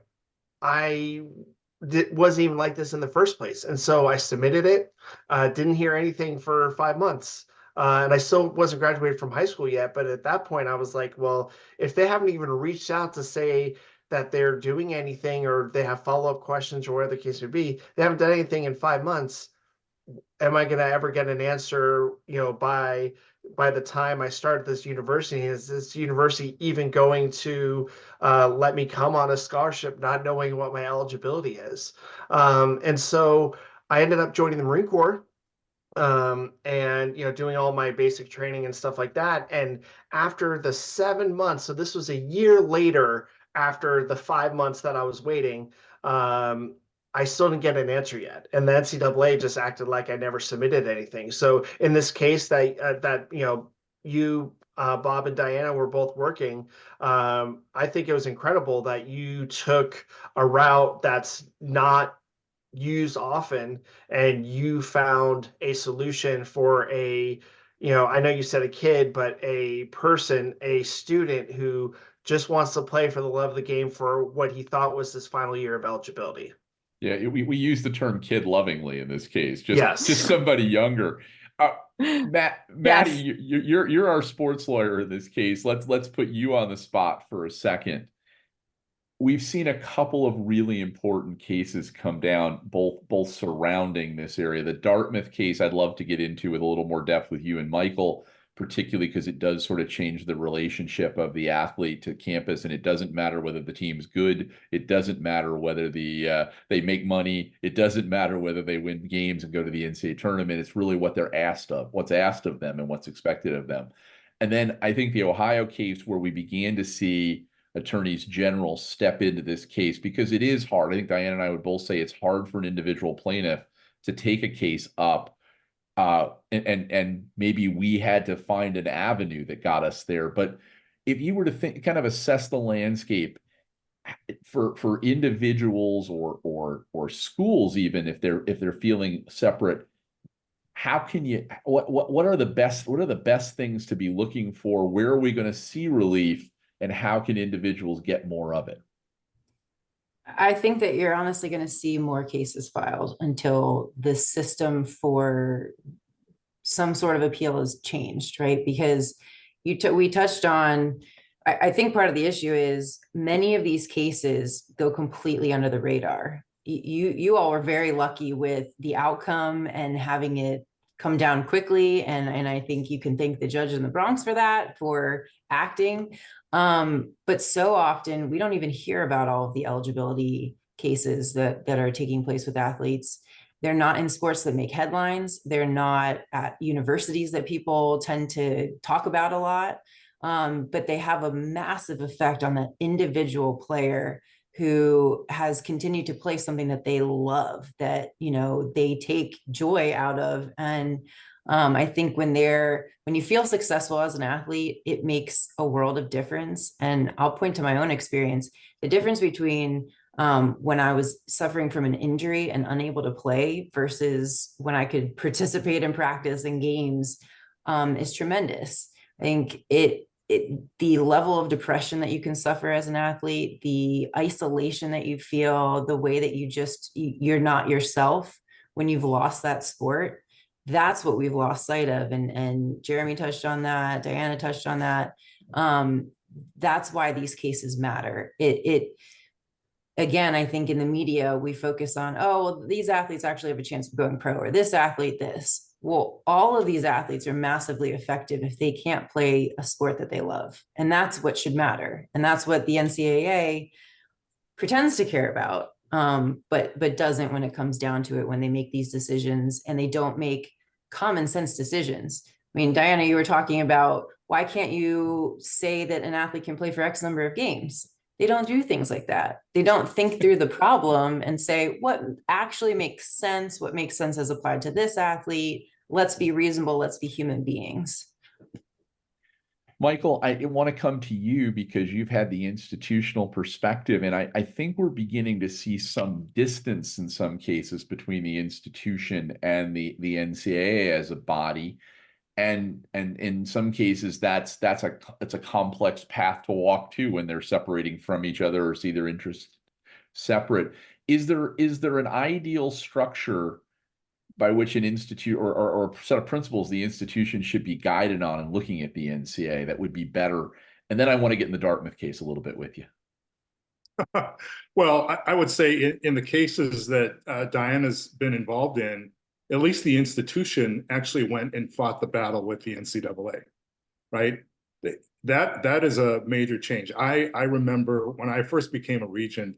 I wasn't even like this in the first place? And so I submitted it, didn't hear anything for 5 months. And I still wasn't graduated from high school yet. But at that point, I was like, well, if they haven't even reached out to say that they're doing anything or they have follow-up questions or whatever the case would be, they haven't done anything in 5 months. Am I going to ever get an answer, by the time I start this university? Is this university even going to let me come on a scholarship, not knowing what my eligibility is? And so I ended up joining the Marine Corps, and doing all my basic training and stuff like that. And after the 7 months, so this was a year later after the 5 months that I was waiting, I still didn't get an answer yet, and the NCAA just acted like I never submitted anything. So in this case that you, Bob and Diana, were both working, I think it was incredible that you took a route that's not used often and you found a solution for I know you said a kid, but a person, a student who just wants to play for the love of the game for what he thought was his final year of eligibility. Yeah, we use the term kid lovingly in this case, Yes. just somebody younger. Maddie, Yes. you're our sports lawyer in this case. Let's put you on the spot for a second. We've seen a couple of really important cases come down, both surrounding this area. The Dartmouth case, I'd love to get into with a little more depth with you and Michael, particularly because it does sort of change the relationship of the athlete to campus, and it doesn't matter whether the team's good. It doesn't matter whether they make money. It doesn't matter whether they win games and go to the NCAA tournament. It's really what they're asked of, what's asked of them, and what's expected of them. And then I think the Ohio case, where we began to see attorneys general step into this case, because it is hard. I think Diane and I would both say it's hard for an individual plaintiff to take a case up. And maybe we had to find an avenue that got us there. But if you were to kind of assess the landscape for individuals or schools, even if they're feeling separate, how can you, what are the best things to be looking for? Where are we going to see relief? And how can individuals get more of it? I think that you're honestly going to see more cases filed until the system for some sort of appeal is changed, right? Because we touched on I think part of the issue is many of these cases go completely under the radar. You all were very lucky with the outcome and having it come down quickly. And I think you can thank the judge in the Bronx for that, for acting. But so often we don't even hear about all of the eligibility cases that are taking place with athletes. They're not in sports that make headlines. They're not at universities that people tend to talk about a lot. But they have a massive effect on the individual player who has continued to play something that they love, that, you know, they take joy out of. And I think when you feel successful as an athlete, it makes a world of difference. And I'll point to my own experience. The difference between when I was suffering from an injury and unable to play versus when I could participate in practice and games is tremendous. I think the level of depression that you can suffer as an athlete, the isolation that you feel, the way that you're not yourself when you've lost that sport, that's what we've lost sight of. And Jeremy touched on that, Diana touched on that. That's why these cases matter. Again, I think in the media, we focus on, oh, well, these athletes actually have a chance of going pro, or this athlete, this. Well, all of these athletes are massively effective if they can't play a sport that they love. And that's what should matter. And that's what the NCAA pretends to care about, but doesn't when it comes down to it, when they make these decisions and they don't make common sense decisions. I mean, Diana, you were talking about, why can't you say that an athlete can play for X number of games? They don't do things like that. They don't think through the problem and say, what actually makes sense? What makes sense as applied to this athlete? Let's be reasonable. Let's be human beings. Michael, I want to come to you because you've had the institutional perspective, and I think we're beginning to see some distance in some cases between the institution and the NCAA as a body. And in some cases, it's a complex path to walk too when they're separating from each other or see their interests separate. Is there an ideal structure by which an institute or a set of principles the institution should be guided on and looking at the NCAA that would be better? And then I want to get in the Dartmouth case a little bit with you. Well, I would say in the cases that Diana's been involved in, at least the institution actually went and fought the battle with the NCAA, right? That is a major change. I remember when I first became a regent,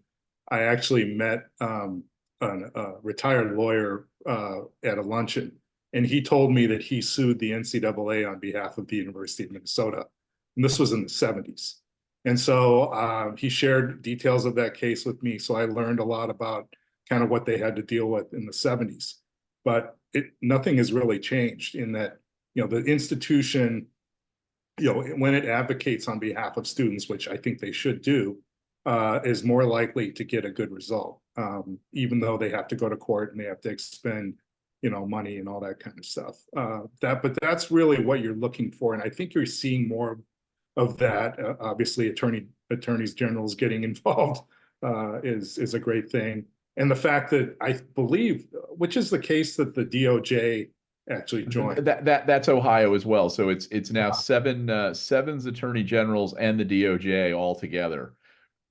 I actually met a retired lawyer at a luncheon, and he told me that he sued the NCAA on behalf of the University of Minnesota, and this was in the 70s. And so he shared details of that case with me, so I learned a lot about kind of what they had to deal with in the 70s. But nothing has really changed in that, you know, the institution, you know, when it advocates on behalf of students, which I think they should do, is more likely to get a good result, even though they have to go to court and they have to expend, you know, money and all that kind of stuff. But that's really what you're looking for, and I think you're seeing more of that. Obviously, attorneys generals getting involved is a great thing. And the fact that I believe, which is the case that the DOJ actually joined. That's Ohio as well. So it's now seven's attorney generals and the DOJ all together.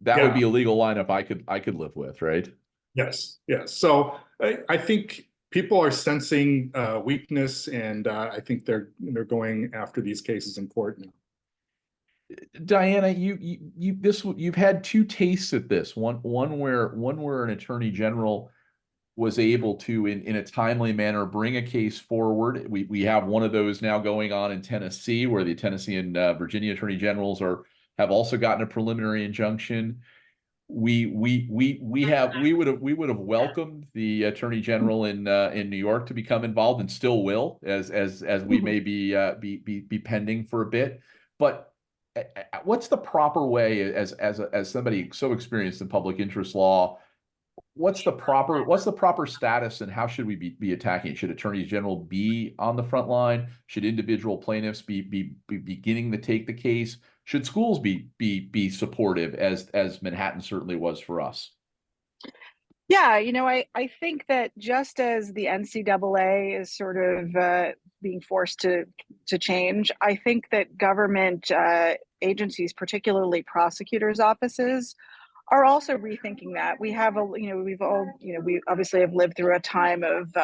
That would be a legal lineup I could live with, right? Yes. So I think people are sensing weakness, and I think they're going after these cases in court now. Diana, you've had two tastes at this. One where an attorney general was able to in a timely manner bring a case forward. We have one of those now going on in Tennessee, where the Tennessee and Virginia attorney generals have also gotten a preliminary injunction. We would have welcomed the attorney general in New York to become involved, and still will, as we may be pending for a bit. But what's the proper way, as somebody so experienced in public interest law, what's the proper status, and how should we be attacking it? Should attorneys general be on the front line? Should individual plaintiffs be beginning to take the case? Should schools be supportive, as Manhattan certainly was for us? Yeah, I think that just as the NCAA is sort of being forced to change, I think that government agencies, particularly prosecutors' offices, are also rethinking that. We have we've all, we obviously have lived through a time of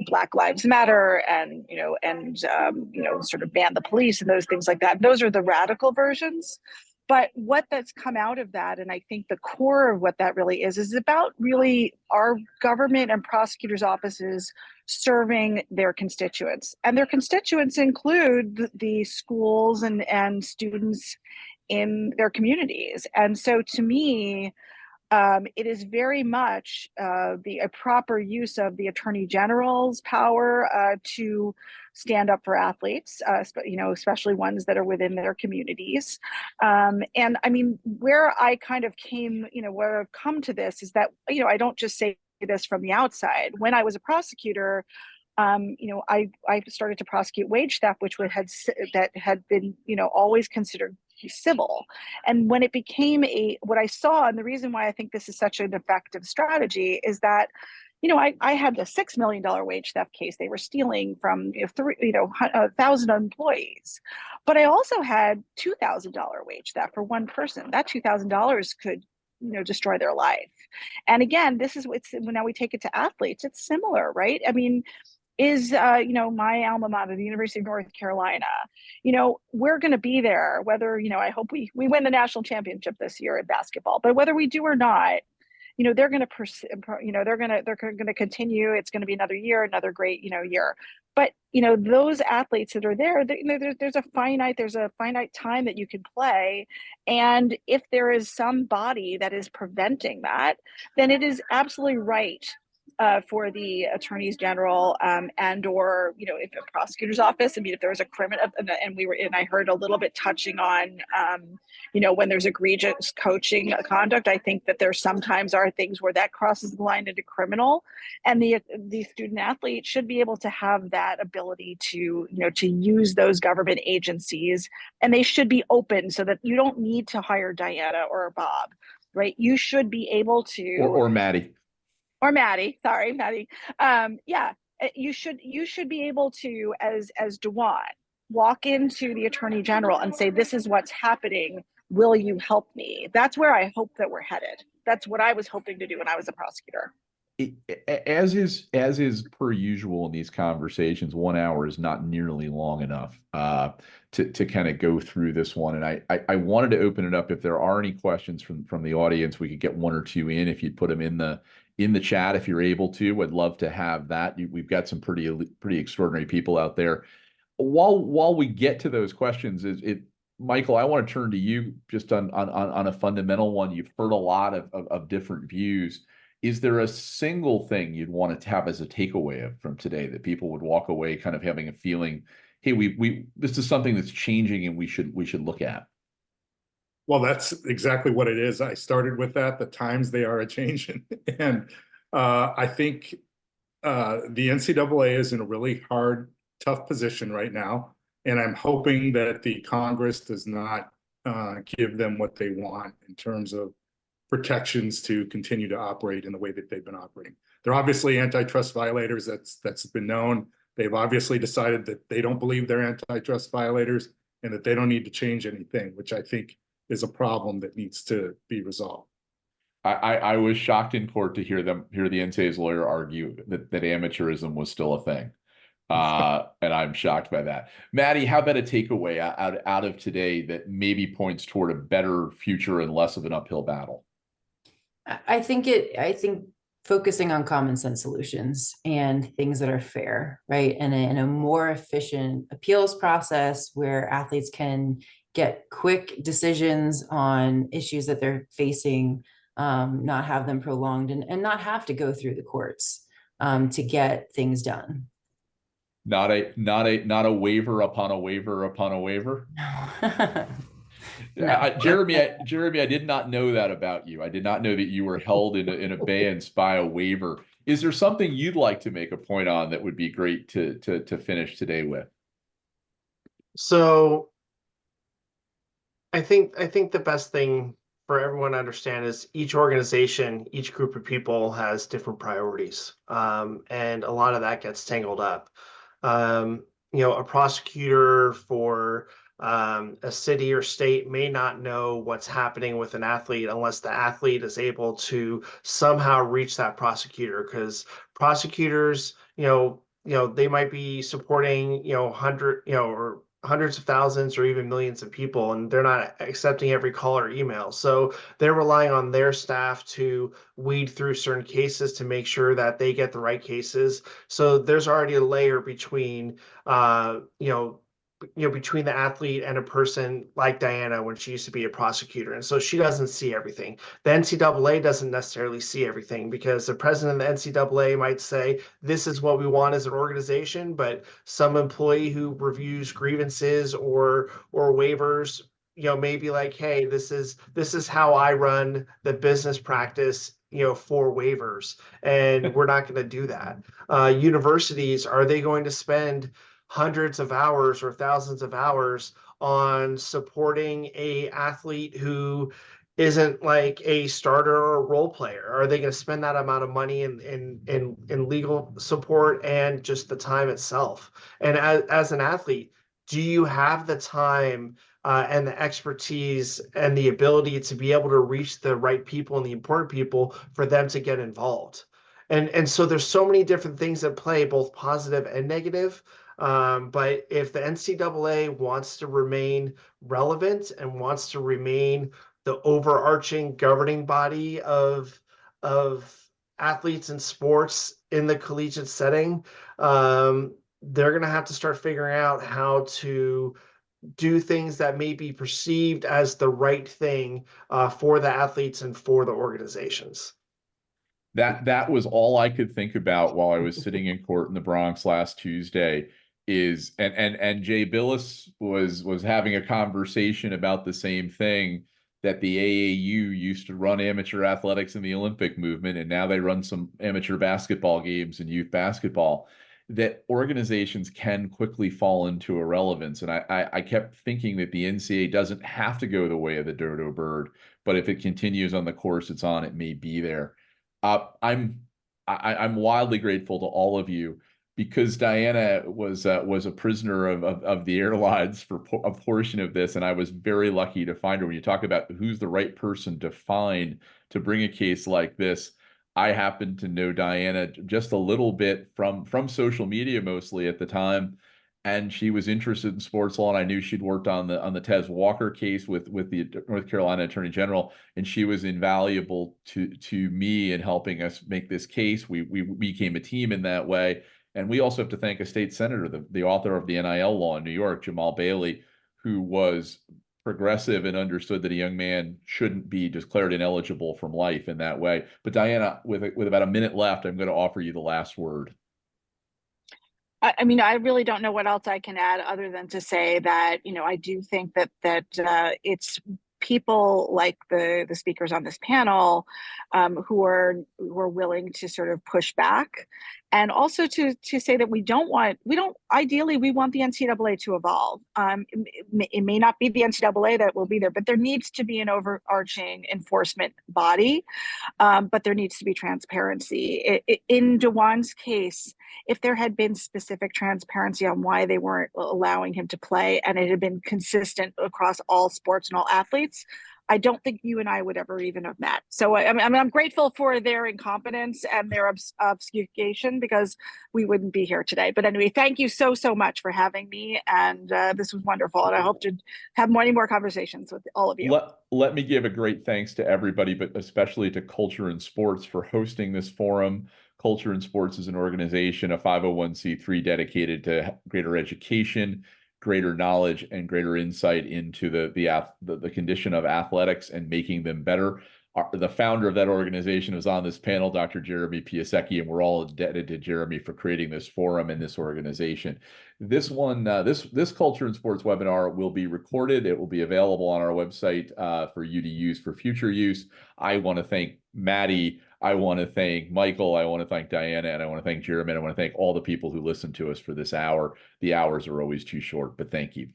Black Lives Matter and sort of ban the police and those things like that. Those are the radical versions. But what that's come out of that, and I think the core of what that really is about really our government and prosecutors' offices serving their constituents. And their constituents include the schools and students in their communities. And so to me, it is very much a proper use of the attorney general's power to stand up for athletes, especially ones that are within their communities. And I mean, where I kind of came, where I've come to this is that, I don't just say this from the outside. When I was a prosecutor, I started to prosecute wage theft, which had been, always considered civil. And when it became what I saw, and the reason why I think this is such an effective strategy is that, I had a $6 million wage theft case. They were stealing from 1,000 employees, but I also had $2,000 wage theft for one person. That $2,000 could destroy their life. And again, this is what's now we take it to athletes. It's similar, right? I mean, is my alma mater, the University of North Carolina, we're going to be there whether I hope we win the national championship this year in basketball, but whether we do or not, they're going to they're going to continue. It's going to be another year, another great year. But those athletes that are there, there's a finite time that you can play, and if there is some body that is preventing that, then it is absolutely right for the attorneys general and or if a prosecutor's office. I mean, if there was a criminal, and I heard a little bit touching on when there's egregious coaching conduct, I think that there sometimes are things where that crosses the line into criminal, and the student athlete should be able to have that ability to to use those government agencies, and they should be open so that you don't need to hire Diana or Bob, right? You should be able to, or Maddie. or Maddie, sorry, Maddie. Yeah, you should be able to, as Dewan, walk into the attorney general and say, "This is what's happening. Will you help me?" That's where I hope that we're headed. That's what I was hoping to do when I was a prosecutor. As is per usual in these conversations, 1 hour is not nearly long enough to kind of go through this one. And I wanted to open it up. If there are any questions from the audience, we could get one or two in. If you'd put them in the chat, if you're able to, I'd love to have that. We've got some pretty extraordinary people out there. While we get to those questions, Michael, I want to turn to you just on a fundamental one. You've heard a lot of different views. Is there a single thing you'd want to have as a takeaway from today that people would walk away kind of having a feeling, hey, this is something that's changing and we should look at? Well, that's exactly what it is. I started with that. The times they are a changing, and I think the NCAA is in a really hard, tough position right now, and I'm hoping that the Congress does not give them what they want in terms of protections to continue to operate in the way that they've been operating. They're obviously antitrust violators. That's been known. They've obviously decided that they don't believe they're antitrust violators and that they don't need to change anything, which I think is a problem that needs to be resolved. I was shocked in court to hear the NCAA's lawyer argue that amateurism was still a thing. And I'm shocked by that. Maddie, how about a takeaway out of today that maybe points toward a better future and less of an uphill battle? I think focusing on common sense solutions and things that are fair, right? And in a more efficient appeals process where athletes can get quick decisions on issues that they're facing, not have them prolonged and not have to go through the courts to get things done. Not a waiver upon a waiver upon a waiver. No. Jeremy, I did not know that about you. I did not know that you were held in abeyance by a waiver. Is there something you'd like to make a point on that would be great to finish today with? So I think the best thing for everyone to understand is each organization, each group of people has different priorities. And a lot of that gets tangled up. A prosecutor for a city or state may not know what's happening with an athlete unless the athlete is able to somehow reach that prosecutor, because prosecutors, they might be supporting, or hundreds of thousands or even millions of people, and they're not accepting every call or email. So they're relying on their staff to weed through certain cases to make sure that they get the right cases. So there's already a layer between, between the athlete and a person like Diana when she used to be a prosecutor. And so she doesn't see everything. The NCAA doesn't necessarily see everything, because the president of the NCAA might say, this is what we want as an organization, but some employee who reviews grievances or waivers, may be like, hey, this is how I run the business practice, for waivers, and we're not going to do that. Universities, are they going to spend hundreds of hours or thousands of hours on supporting a athlete who isn't like a starter or a role player? Are they going to spend that amount of money in legal support and just the time itself? And as an athlete, do you have the time and the expertise and the ability to be able to reach the right people and the important people for them to get involved? And so there's so many different things at play, both positive and negative. But if the NCAA wants to remain relevant and wants to remain the overarching governing body of athletes and sports in the collegiate setting, they're going to have to start figuring out how to do things that may be perceived as the right thing for the athletes and for the organizations. That was all I could think about while I was sitting in court in the Bronx last Tuesday. And Jay Billis was having a conversation about the same thing, that the AAU used to run amateur athletics in the Olympic movement, and now they run some amateur basketball games and youth basketball. That organizations can quickly fall into irrelevance, and I kept thinking that the NCAA doesn't have to go the way of the dodo bird, but if it continues on the course it's on, it may be there. I'm wildly grateful to all of you, because Diana was a prisoner of the airlines for a portion of this, and I was very lucky to find her. When you talk about who's the right person to find to bring a case like this, I happened to know Diana just a little bit from social media mostly at the time, and she was interested in sports law, and I knew she'd worked on the Tez Walker case with the North Carolina Attorney General, and she was invaluable to me in helping us make this case. We became a team in that way. And we also have to thank a state senator, the author of the NIL law in New York, Jamal Bailey, who was progressive and understood that a young man shouldn't be declared ineligible from life in that way. But Diana, with about a minute left, I'm going to offer you the last word. I mean, I really don't know what else I can add other than to say that, I do think that it's people like the speakers on this panel who are willing to sort of push back, and also to say that we ideally we want the NCAA to evolve. It may not be the NCAA that will be there, but there needs to be an overarching enforcement body. But there needs to be transparency. In DeJuan's case, if there had been specific transparency on why they weren't allowing him to play, and it had been consistent across all sports and all athletes, I don't think you and I would ever even have met. So I'm grateful for their incompetence and their obfuscation, because we wouldn't be here today. But anyway, thank you so much for having me, and this was wonderful. And I hope to have many more conversations with all of you. Let me give a great thanks to everybody, but especially to Culture and Sports for hosting this forum. Culture and Sports is an organization, a 501c3 dedicated to greater education, greater knowledge, and greater insight into the condition of athletics and making them better. The founder of that organization was on this panel, Dr. Jeremy Piasecki, and we're all indebted to Jeremy for creating this forum and this organization. This Culture and Sports webinar will be recorded. It will be available on our website for you to use for future use. I want to thank Maddie. I want to thank Michael. I want to thank Diana, and I want to thank Jeremy. I want to thank all the people who listened to us for this hour. The hours are always too short, but thank you.